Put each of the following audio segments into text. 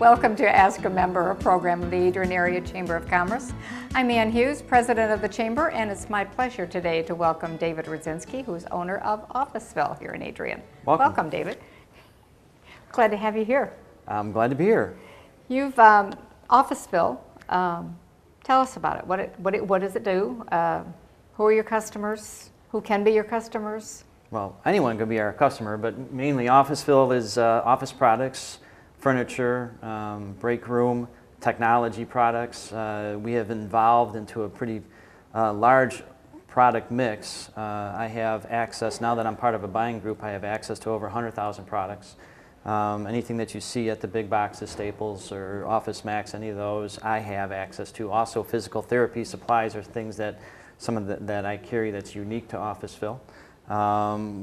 Welcome to Ask a Member, a program of the Adrian Area Chamber of Commerce. I'm Ann Hughes, President of the Chamber, and it's my pleasure today to welcome David Rudzinski, who's owner of Officeville here in Adrian. Welcome, David. Glad to have you here. I'm glad to be here. You've Officeville. Tell us about it. What does it do? Who are your customers? Who can be your customers? Well, anyone can be our customer, but mainly Officeville is office products, furniture, break room, technology products. We have evolved into a pretty large product mix. I have access, now that I'm part of a buying group, I have access to over 100,000 products. Anything that you see at the big boxes, Staples or Office Max, any of those, I have access to. Also, physical therapy supplies are things that that I carry that's unique to Officeville.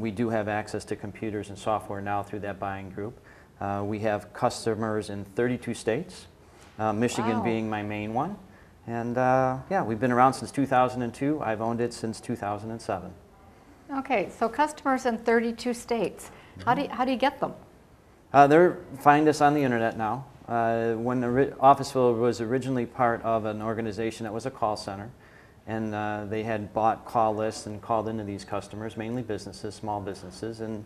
We do have access to computers and software now through that buying group. We have customers in 32 states, Michigan being my main one. And yeah, we've been around since 2002. I've owned it since 2007. Okay, so customers in 32 states. How do you get them? They find us on the internet now. When Officeville was originally part of an organization that was a call center, and they had bought call lists and called into these customers, mainly businesses, small businesses, and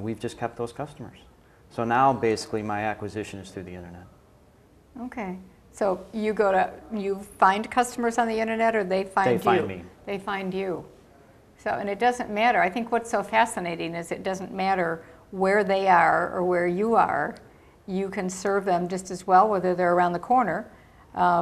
we've just kept those customers. So now basically my acquisition is through the internet. Okay, so you find customers on the internet, or they find you? They find me. They find you. So, and it doesn't matter. I think what's so fascinating is it doesn't matter where they are or where you are. You can serve them just as well, whether they're around the corner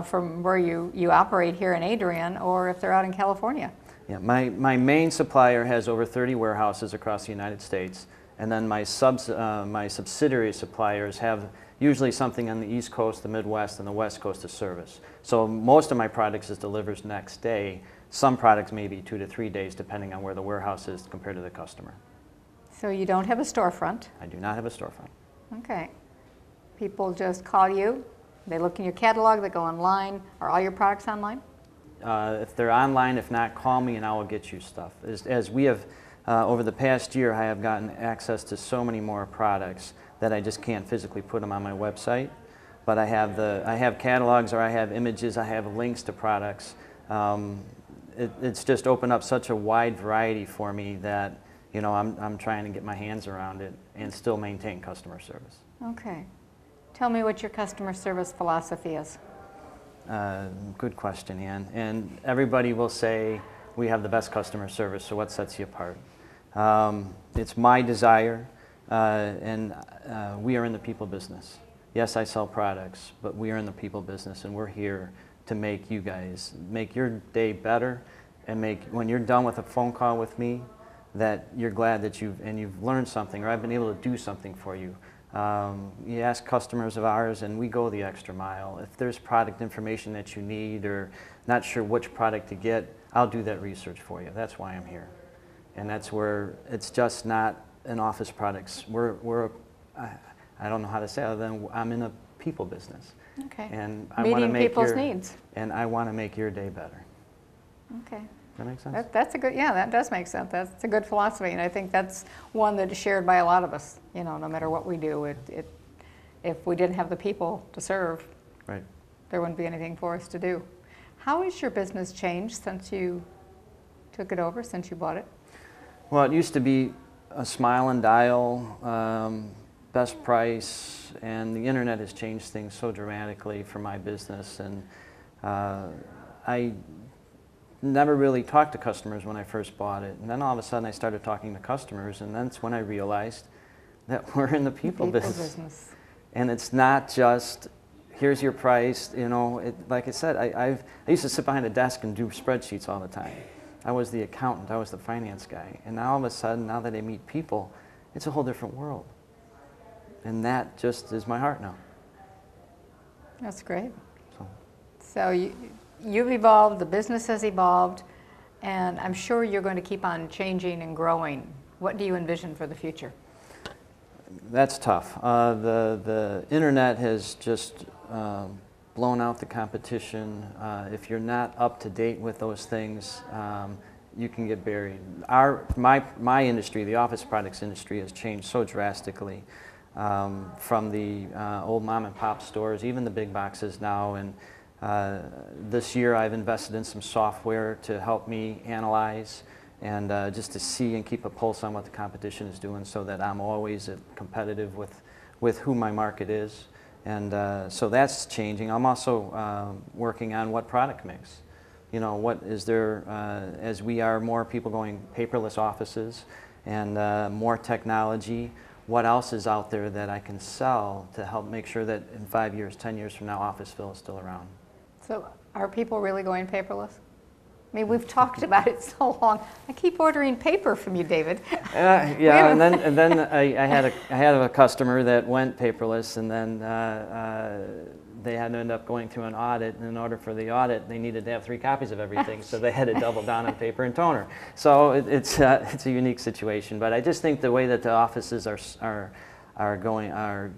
from where you operate here in Adrian, or if they're out in California. Yeah, my main supplier has over 30 warehouses across the United States, and then my subsidiary suppliers have usually something on the East Coast, the Midwest, and the West Coast to service. So most of my products is delivered next day. Some products may be 2 to 3 days, depending on where the warehouse is compared to the customer. So you don't have a storefront? I do not have a storefront. Okay. People just call you, they look in your catalog, they go online. Are all your products online? If they're online, if not, call me and I will get you stuff. As we have, over the past year, I have gotten access to so many more products that I just can't physically put them on my website. But I have catalogs, or I have images, I have links to products. It's just opened up such a wide variety for me that, you know, I'm trying to get my hands around it and still maintain customer service. Okay. Tell me what your customer service philosophy is. Good question, Ann. And everybody will say we have the best customer service, so what sets you apart? It's my desire, and we are in the people business. Yes, I sell products, but we are in the people business, and we're here to make you guys, make your day better, and when you're done with a phone call with me, that you're glad that you've learned something, or I've been able to do something for you. You ask customers of ours, and we go the extra mile. If there's product information that you need, or not sure which product to get, I'll do that research for you. That's why I'm here. And that's where it's just not an office products. I don't know how to say it other than I'm in a people business. Okay. And I meeting people's needs. And I want to make your day better. Okay. That makes sense? That's a good, yeah, that does make sense. That's a good philosophy, and I think that's one that is shared by a lot of us. You know, no matter what we do, if we didn't have the people to serve, right, there wouldn't be anything for us to do. How has your business changed since you took it over, since you bought it? Well, it used to be a smile and dial, best price, and the internet has changed things so dramatically for my business. And I never really talked to customers when I first bought it, and then all of a sudden I started talking to customers, and that's when I realized that we're in the people business. And it's not just, here's your price, you know, like I said, I used to sit behind a desk and do spreadsheets all the time. I was the accountant, I was the finance guy, and now all of a sudden, now that I meet people, it's a whole different world. And that just is my heart now. That's great. So you've evolved, the business has evolved, and I'm sure you're going to keep on changing and growing. What do you envision for the future? That's tough. The internet has just blown out the competition. If you're not up to date with those things, you can get buried. My industry, the office products industry, has changed so drastically. from the old mom and pop stores, even the big boxes now. And this year I've invested in some software to help me analyze and just to see and keep a pulse on what the competition is doing, so that I'm always competitive with who my market is. And so that's changing. I'm also working on what product mix. You know, what is there, as we are more people going paperless offices and more technology, what else is out there that I can sell to help make sure that in 5 years, 10 years from now, Officeville is still around? So are people really going paperless? I mean, we've talked about it so long. I keep ordering paper from you, David. Yeah, and then I had a customer that went paperless, and then they had to end up going through an audit, and in order for the audit, they needed to have 3 copies of everything, so they had to double down on paper and toner. So it's a unique situation, but I just think the way that the offices are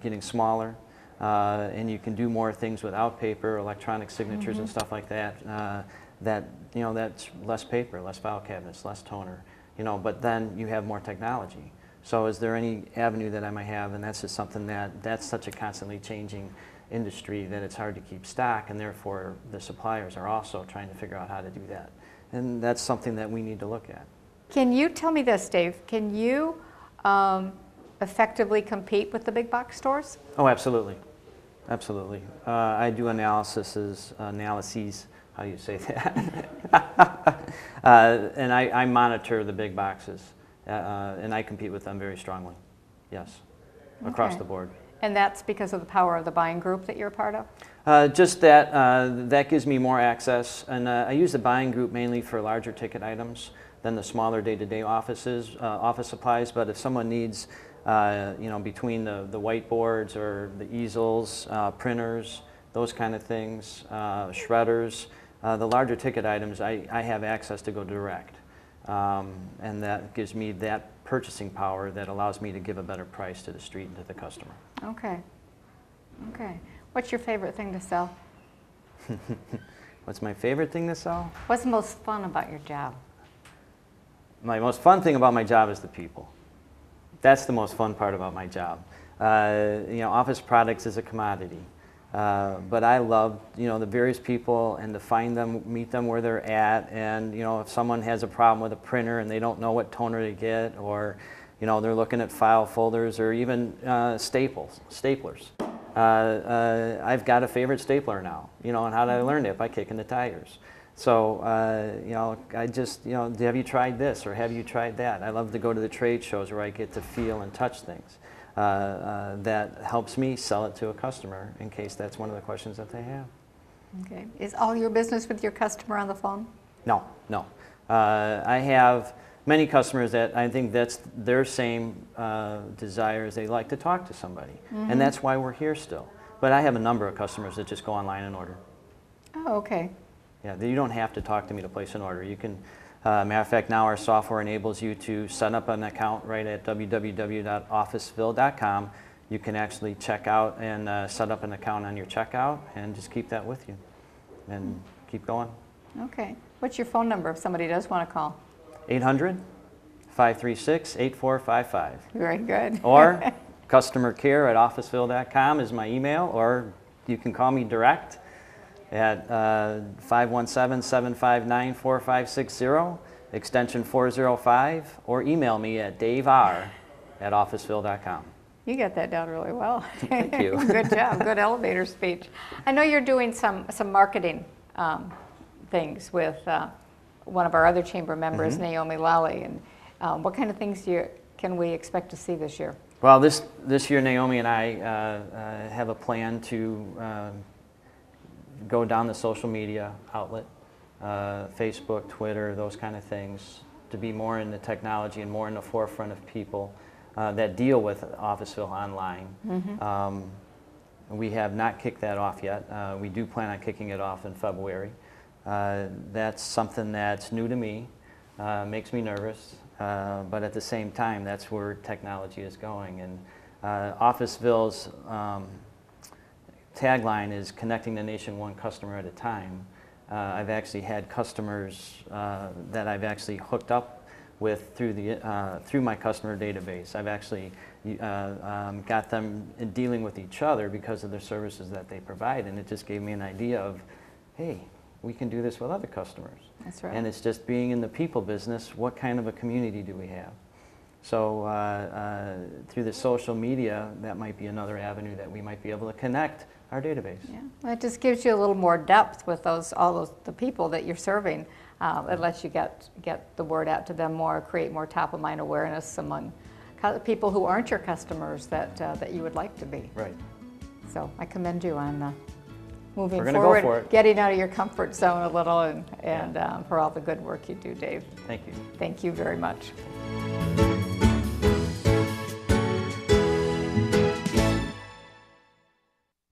getting smaller, and you can do more things without paper, electronic signatures and stuff like that. That's less paper, less file cabinets, less toner, but then you have more technology. So is there any avenue that I might have? And that's just something that's such a constantly changing industry that it's hard to keep stock, and therefore the suppliers are also trying to figure out how to do that. And that's something that we need to look at. Can you tell me this, Dave? Can you effectively compete with the big box stores? Oh, absolutely. Absolutely. I do analyses, how do you say that? And I monitor the big boxes, and I compete with them very strongly, yes, across the board. And that's because of the power of the buying group that you're a part of? Just that gives me more access, and I use the buying group mainly for larger ticket items than the smaller day-to-day office supplies. But if someone needs, between the whiteboards or the easels, printers, those kind of things, shredders, the larger ticket items, I have access to go direct, and that gives me that purchasing power that allows me to give a better price to the street and to the customer. Okay. Okay. What's your favorite thing to sell? What's my favorite thing to sell? What's the most fun about your job? My most fun thing about my job is the people. That's the most fun part about my job. Office products is a commodity. But I love, the various people, and to find them, meet them where they're at, and, if someone has a problem with a printer and they don't know what toner to get, or, they're looking at file folders, or even staplers. I've got a favorite stapler now, and how did I learn it? By kicking the tires. So, I just, have you tried this, or have you tried that? I love to go to the trade shows where I get to feel and touch things. That helps me sell it to a customer in case that's one of the questions that they have. Okay. Is all your business with your customer on the phone? No. I have many customers that I think that's their same desires. They like to talk to somebody, and that's why we're here still. But I have a number of customers that just go online and order. Oh, okay. Yeah, you don't have to talk to me to place an order. You can. Matter of fact, now our software enables you to set up an account right at www.officeville.com. You can actually check out and set up an account on your checkout, and just keep that with you and keep going. Okay. What's your phone number if somebody does want to call? 800-536-8455. Very good. Or customercare@officeville.com is my email, or you can call me direct at 517-759-4560, extension 405, or email me at daver@officeville.com. You got that down really well. Thank you. Good job. Good elevator speech. I know you're doing some marketing things with one of our other chamber members, Naomi Lally. And what kind of things can we expect to see this year? Well, this year, Naomi and I have a plan to go down the social media outlet, Facebook, Twitter, those kind of things, to be more in the technology and more in the forefront of people that deal with Officeville online. We have not kicked that off yet. We do plan on kicking it off in February. That's something that's new to me, makes me nervous, but at the same time, that's where technology is going. And Officeville's tagline is connecting the nation one customer at a time. I've actually had customers that I've actually hooked up through my customer database. I've actually got them dealing with each other because of the services that they provide, and it just gave me an idea of, hey, we can do this with other customers. That's right. And it's just being in the people business, what kind of a community do we have? So through the social media, that might be another avenue that we might be able to connect our database. Yeah, well, it just gives you a little more depth with the people that you're serving. It lets you get the word out to them more, create more top-of-mind awareness among people who aren't your customers that you would like to be. Right. So I commend you on moving We're gonna forward, go for it. getting out of your comfort zone a little, and for all the good work you do, Dave. Thank you. Thank you very much.